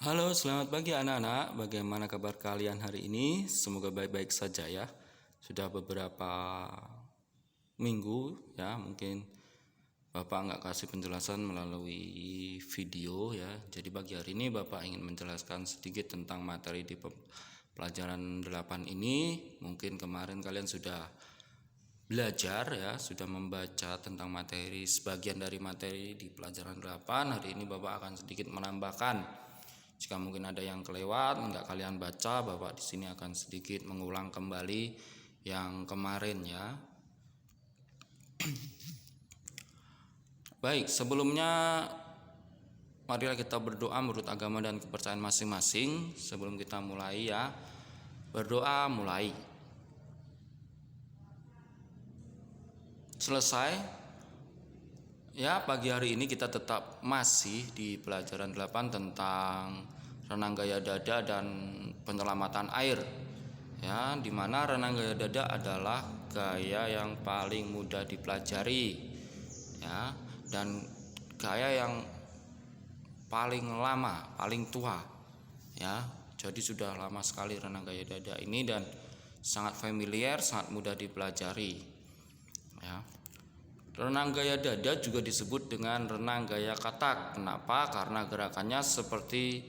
Halo, selamat pagi anak-anak. Bagaimana kabar kalian hari ini? Semoga baik-baik saja ya. Sudah beberapa minggu ya, mungkin Bapak nggak kasih penjelasan melalui video ya. Jadi pagi hari ini Bapak ingin menjelaskan sedikit tentang materi di pelajaran 8 ini. Mungkin kemarin kalian sudah belajar ya, sudah membaca tentang materi, sebagian dari materi di pelajaran 8. Hari ini Bapak akan sedikit menambahkan. Jika mungkin ada yang kelewat, nggak kalian baca, Bapak di sini akan sedikit mengulang kembali yang kemarin ya. Baik, sebelumnya marilah kita berdoa menurut agama dan kepercayaan masing-masing. Sebelum kita mulai ya, berdoa mulai. Selesai. Ya, pagi hari ini kita tetap masih di pelajaran 8 tentang renang gaya dada dan penyelamatan air. Ya, dimana renang gaya dada adalah gaya yang paling mudah dipelajari. Ya, dan gaya yang paling lama, paling tua. Ya, jadi sudah lama sekali renang gaya dada ini dan sangat familiar, sangat mudah dipelajari. Ya. Renang gaya dada juga disebut dengan renang gaya katak. Kenapa? Karena gerakannya seperti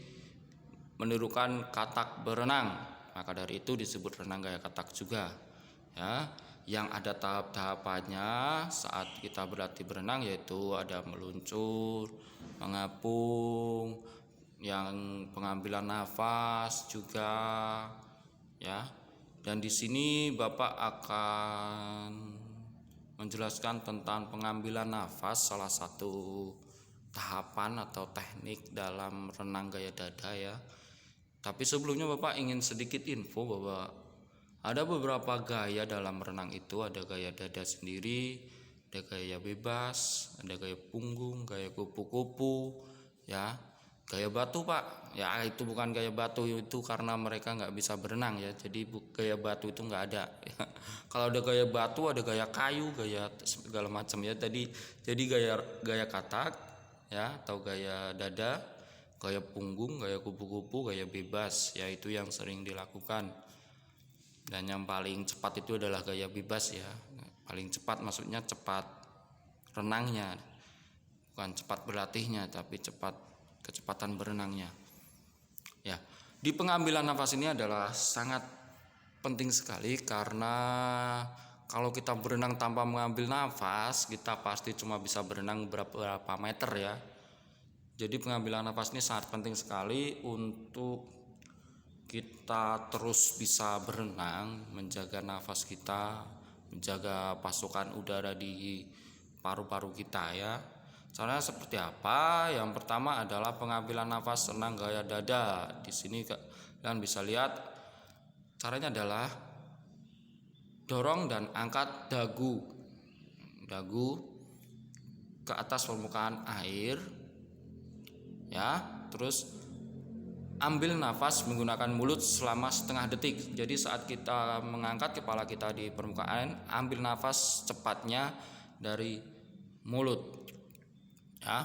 menirukan katak berenang. Maka dari itu disebut renang gaya katak juga. Ya, yang ada tahap-tahapannya saat kita berlatih berenang, yaitu ada meluncur, mengapung, yang pengambilan nafas juga, ya. Dan di sini Bapak akan menjelaskan tentang pengambilan nafas, salah satu tahapan atau teknik dalam renang gaya dada ya. Tapi sebelumnya Bapak ingin sedikit info bahwa ada beberapa gaya dalam renang itu. Ada gaya dada sendiri, ada gaya bebas, ada gaya punggung, gaya kupu-kupu ya. Gaya batu Pak, ya itu bukan gaya batu, itu karena mereka nggak bisa berenang ya, jadi gaya batu itu nggak ada ya. Kalau ada gaya batu ada gaya kayu, gaya segala macam ya. Jadi gaya katak ya, atau gaya dada, gaya punggung, gaya kupu-kupu, gaya bebas ya, itu yang sering dilakukan. Dan yang paling cepat itu adalah gaya bebas ya. Paling cepat maksudnya cepat renangnya, bukan cepat berlatihnya, tapi kecepatan berenangnya. Ya, di pengambilan nafas ini adalah sangat penting sekali, karena kalau kita berenang tanpa mengambil nafas, kita pasti cuma bisa berenang berapa meter ya. Jadi pengambilan nafas ini sangat penting sekali untuk kita terus bisa berenang, menjaga nafas kita, menjaga pasokan udara di paru-paru kita ya. Caranya seperti apa? Yang pertama adalah pengambilan nafas renang gaya dada. Di sini kalian bisa lihat caranya adalah dorong dan angkat dagu ke atas permukaan air ya. Terus ambil nafas menggunakan mulut selama setengah detik. Jadi saat kita mengangkat kepala kita di permukaan, ambil nafas cepatnya dari mulut ya.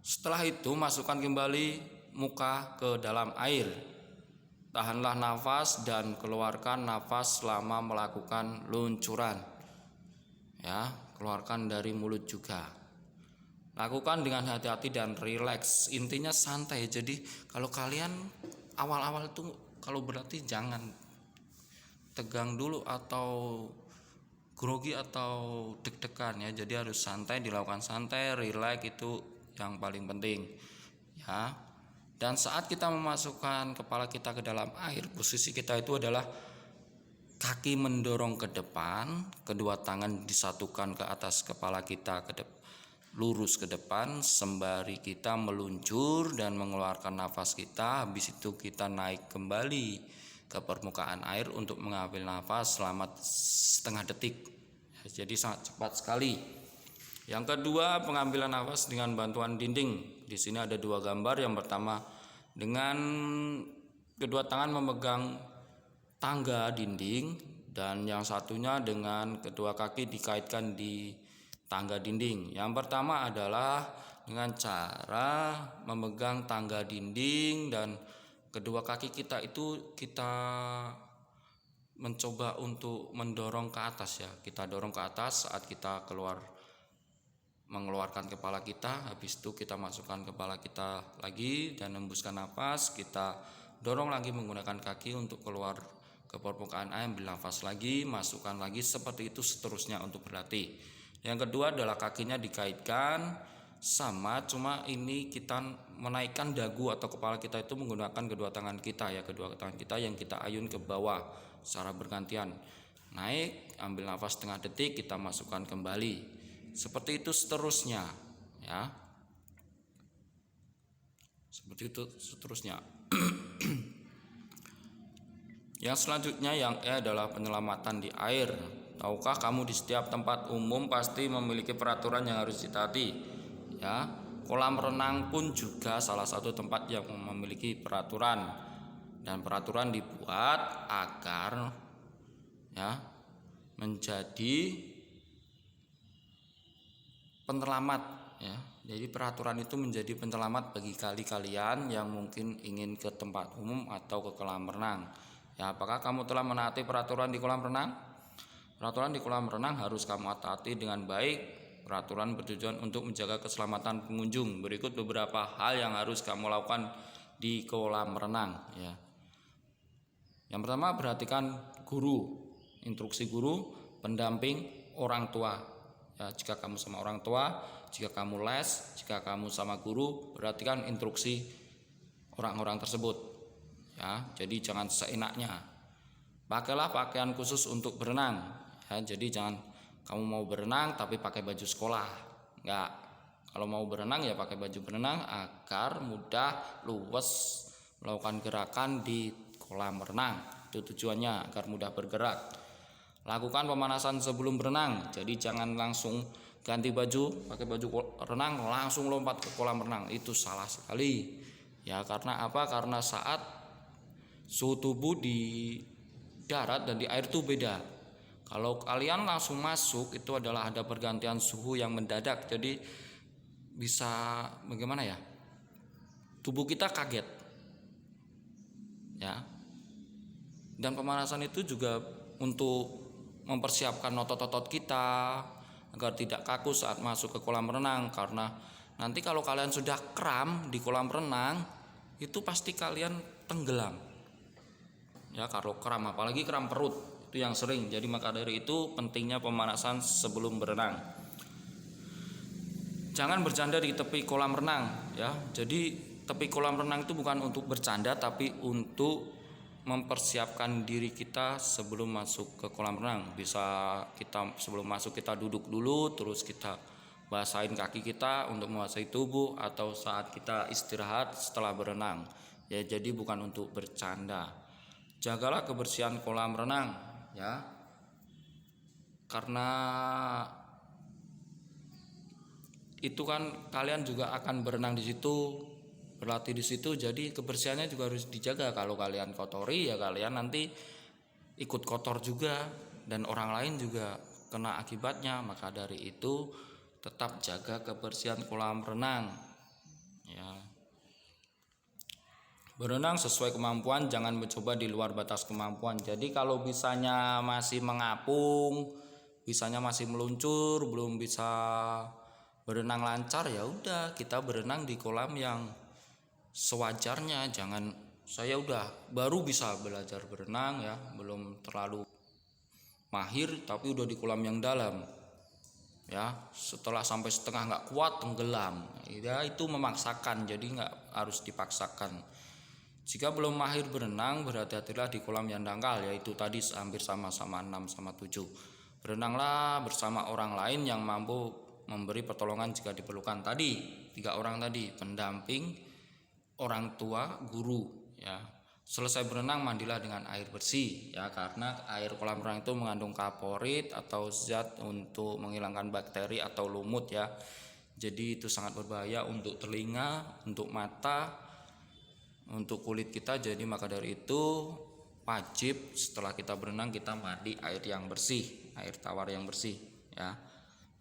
Setelah itu masukkan kembali muka ke dalam air. Tahanlah nafas dan keluarkan nafas selama melakukan luncuran ya, keluarkan dari mulut juga. Lakukan dengan hati-hati dan rileks, intinya santai. Jadi kalau kalian awal-awal itu kalau berlatih jangan tegang dulu atau grogi atau deg-degan ya. Jadi harus santai, dilakukan santai, rileks, itu yang paling penting ya. Dan saat kita memasukkan kepala kita ke dalam air, posisi kita itu adalah kaki mendorong ke depan, kedua tangan disatukan ke atas kepala kita lurus ke depan, sembari kita meluncur dan mengeluarkan nafas kita. Habis itu kita naik kembali ke permukaan air untuk mengambil nafas selama setengah detik. Jadi sangat cepat sekali. Yang kedua, pengambilan nafas dengan bantuan dinding. Di sini ada dua gambar. Yang pertama dengan kedua tangan memegang tangga dinding, dan yang satunya dengan kedua kaki dikaitkan di tangga dinding. Yang pertama adalah Dengan cara memegang tangga dinding dan kedua kaki kita itu kita mencoba untuk mendorong ke atas ya. Kita dorong ke atas saat kita mengeluarkan kepala kita. Habis itu kita masukkan kepala kita lagi dan hembuskan napas. Kita dorong lagi menggunakan kaki untuk keluar ke permukaan air, ambil nafas lagi, masukkan lagi, seperti itu seterusnya untuk berlatih. Yang kedua adalah kakinya dikaitkan sama, cuma ini kita menaikkan dagu atau kepala kita itu menggunakan kedua tangan kita ya, kedua tangan kita yang kita ayun ke bawah secara bergantian. Naik, ambil nafas setengah detik, kita masukkan kembali. Seperti itu seterusnya ya. Seperti itu seterusnya. Yang selanjutnya yang adalah penyelamatan di air. Tahukah kamu di setiap tempat umum pasti memiliki peraturan yang harus ditaati ya. Kolam renang pun juga salah satu tempat yang memiliki peraturan, dan peraturan dibuat agar ya menjadi penyelamat ya. Jadi peraturan itu menjadi penyelamat bagi kalian yang mungkin ingin ke tempat umum atau ke kolam renang. Ya, apakah kamu telah menaati peraturan di kolam renang? Peraturan di kolam renang harus kamu taati dengan baik. Peraturan bertujuan untuk menjaga keselamatan pengunjung. Berikut beberapa hal yang harus kamu lakukan di kolam renang ya. Yang pertama, perhatikan guru, instruksi guru, pendamping, orang tua. Ya, jika kamu sama orang tua, jika kamu les, jika kamu sama guru, perhatikan instruksi orang-orang tersebut. Ya, jadi jangan seenaknya. Pakailah pakaian khusus untuk berenang. Ya, jadi jangan kamu mau berenang tapi pakai baju sekolah. Enggak. Kalau mau berenang ya pakai baju berenang agar mudah luwes melakukan gerakan di kolam renang. Itu tujuannya, agar mudah bergerak. Lakukan pemanasan sebelum berenang. Jadi jangan langsung ganti baju, pakai baju renang langsung lompat ke kolam renang. Itu salah sekali. Ya, karena apa? Karena saat suhu tubuh di darat dan di air itu beda. Kalau kalian langsung masuk itu adalah ada pergantian suhu yang mendadak. Jadi bisa bagaimana ya? Tubuh kita kaget. Ya. Dan pemanasan itu juga untuk mempersiapkan otot-otot kita agar tidak kaku saat masuk ke kolam renang. Karena nanti kalau kalian sudah kram di kolam renang itu pasti kalian tenggelam. Ya, kalau kram, apalagi kram perut itu yang sering. Jadi maka dari itu pentingnya pemanasan sebelum berenang. Jangan bercanda di tepi kolam renang ya. Jadi tepi kolam renang itu bukan untuk bercanda tapi untuk mempersiapkan diri kita sebelum masuk ke kolam renang. Bisa kita sebelum masuk kita duduk dulu, terus kita basahin kaki kita untuk menguasai tubuh, atau saat kita istirahat setelah berenang. Ya, jadi bukan untuk bercanda. Jagalah kebersihan kolam renang ya. Karena itu kan kalian juga akan berenang di situ, berlatih di situ, jadi kebersihannya juga harus dijaga. Kalau kalian kotori ya kalian nanti ikut kotor juga dan orang lain juga kena akibatnya. Maka dari itu tetap jaga kebersihan kolam renang ya. Berenang sesuai kemampuan, jangan mencoba di luar batas kemampuan. Jadi kalau bisanya masih mengapung, bisanya masih meluncur, belum bisa berenang lancar, ya udah kita berenang di kolam yang sewajarnya. Jangan saya udah baru bisa belajar berenang ya, belum terlalu mahir tapi udah di kolam yang dalam ya, setelah sampai setengah nggak kuat tenggelam ya, itu memaksakan. Jadi nggak harus dipaksakan. Jika belum mahir berenang, berhati-hatilah di kolam yang dangkal, yaitu tadi hampir sama-sama 6 sama 7. Berenanglah bersama orang lain yang mampu memberi pertolongan jika diperlukan. Tadi 3 orang tadi, pendamping, orang tua, guru ya. Selesai berenang mandilah dengan air bersih ya, karena air kolam renang itu mengandung kaporit atau zat untuk menghilangkan bakteri atau lumut ya. Jadi itu sangat berbahaya untuk telinga, untuk mata, untuk kulit kita. Jadi maka dari itu wajib setelah kita berenang kita mandi air yang bersih, air tawar yang bersih ya,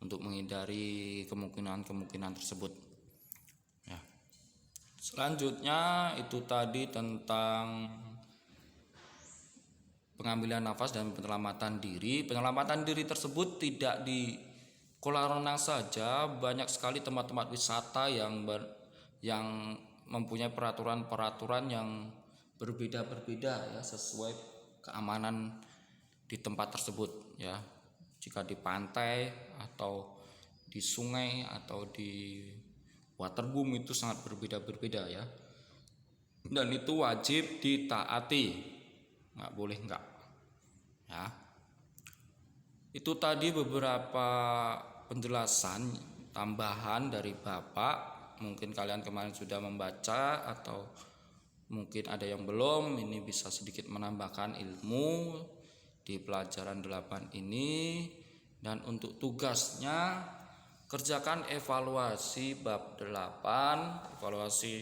untuk menghindari kemungkinan tersebut. Selanjutnya itu tadi tentang pengambilan nafas dan penyelamatan diri. Penyelamatan diri tersebut tidak di kolam renang saja, banyak sekali tempat-tempat wisata yang mempunyai peraturan-peraturan yang berbeda-berbeda ya, sesuai keamanan di tempat tersebut ya. Jika di pantai atau di sungai atau di waterboom itu sangat berbeda-berbeda ya. Dan itu wajib ditaati, nggak boleh enggak ya. Itu tadi beberapa penjelasan tambahan dari Bapak. Mungkin kalian kemarin sudah membaca atau mungkin ada yang belum. Ini bisa sedikit menambahkan ilmu di pelajaran 8 ini. Dan untuk tugasnya, kerjakan evaluasi bab 8, evaluasi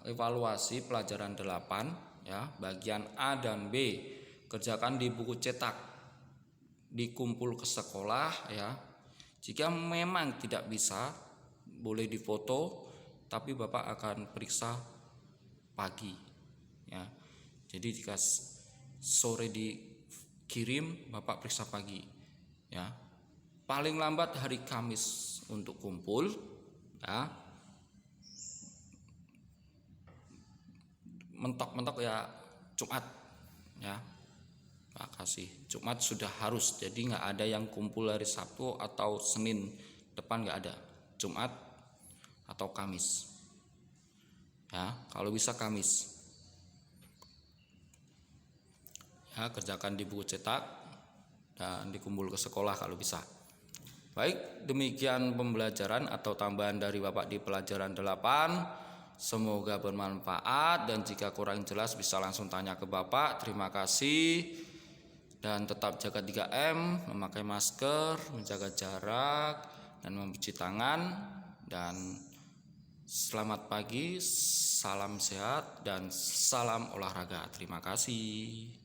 evaluasi pelajaran 8 ya, bagian A dan B. Kerjakan di buku cetak, dikumpul ke sekolah ya. Jika memang tidak bisa, boleh difoto, tapi Bapak akan periksa pagi ya. Jadi jika sore dikirim, Bapak periksa pagi ya. Paling lambat hari Kamis untuk kumpul ya. Mentok-mentok ya Jumat ya. Pak kasih Jumat sudah harus, jadi nggak ada yang kumpul hari Sabtu atau Senin depan, nggak ada. Jumat atau Kamis ya, kalau bisa Kamis ya. Kerjakan di buku cetak dan dikumpul ke sekolah kalau bisa. Baik, demikian pembelajaran atau tambahan dari Bapak di pelajaran 8. Semoga bermanfaat, dan jika kurang jelas bisa langsung tanya ke Bapak. Terima kasih. Dan tetap jaga 3M, memakai masker, menjaga jarak, dan mencuci tangan. Dan selamat pagi, salam sehat, dan salam olahraga. Terima kasih.